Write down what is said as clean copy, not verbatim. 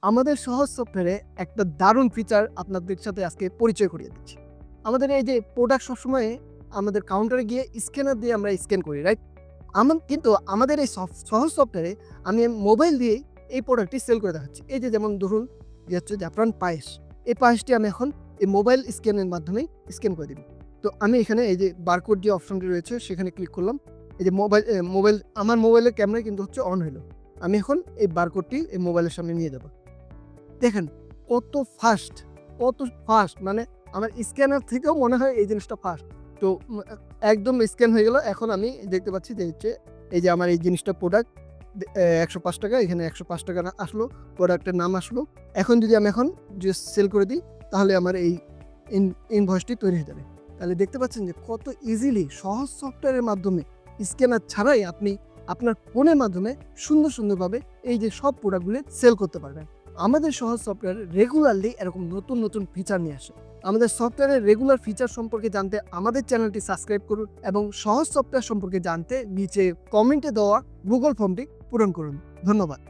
আমাদের সহজ সফটওয়্যারে একটা দারুণ ফিচার আপনাদের সাথে আজকে পরিচয় করিয়ে দিচ্ছি। আমাদের এই যে প্রোডাক্ট সবসময় আমাদের কাউন্টারে গিয়ে স্ক্যানার দিয়ে আমরা স্ক্যান করি, রাইট? কিন্তু আমাদের এই সহজ সফটওয়্যারে আমি মোবাইল দিয়েই এই প্রোডাক্টটি সেল করে দেখাচ্ছি। এই যে যেমন ধরুন যে হচ্ছে জাফরান পায়েস। এই পায়েসটি আমি এখন এই মোবাইল স্ক্যানের মাধ্যমেই স্ক্যান করে দিব। তো আমি এখানে এই যে বারকোড যে অপশনটি রয়েছে সেখানে ক্লিক করলাম। এই যে মোবাইল আমার মোবাইলের ক্যামেরা কিন্তু হচ্ছে অন হইল। আমি এখন এই বারকোডটি এই মোবাইলের সামনে নিয়ে যাব। দেখেন কত ফাস্ট মানে আমার স্ক্যানার থেকেও মনে হয় এই জিনিসটা ফাস্ট। তো একদম স্ক্যান হয়ে গেল। এখন আমি দেখতে পাচ্ছি যে হচ্ছে এই যে আমার এই জিনিসটা প্রোডাক্ট ৳১০৫ এখানে ৳১০৫ আসলো, প্রোডাক্টের নাম আসলো। এখন যদি আমি যে সেল করে দিই তাহলে আমার এই ইনভয়েসটি তৈরি হয়ে যাবে। তাহলে দেখতে পাচ্ছেন যে কত ইজিলি সহজ সফটওয়্যারের মাধ্যমে স্ক্যানার ছাড়াই আপনি আপনার ফোনের মাধ্যমে সুন্দরভাবে এই যে সব প্রোডাক্টগুলো সেল করতে পারবেন। আমাদের সহজ সফটওয়্যার রেগুলারলি এরকম নতুন ফিচার নিয়ে আসে। আমাদের সফটওয়্যারের রেগুলার ফিচার সম্পর্কে জানতে আমাদের চ্যানেলটি সাবস্ক্রাইব করুন এবং সহজ সফটওয়্যার সম্পর্কে জানতে নিচে কমেন্টে দেওয়া গুগল ফর্মটি পূরণ করুন। ধন্যবাদ।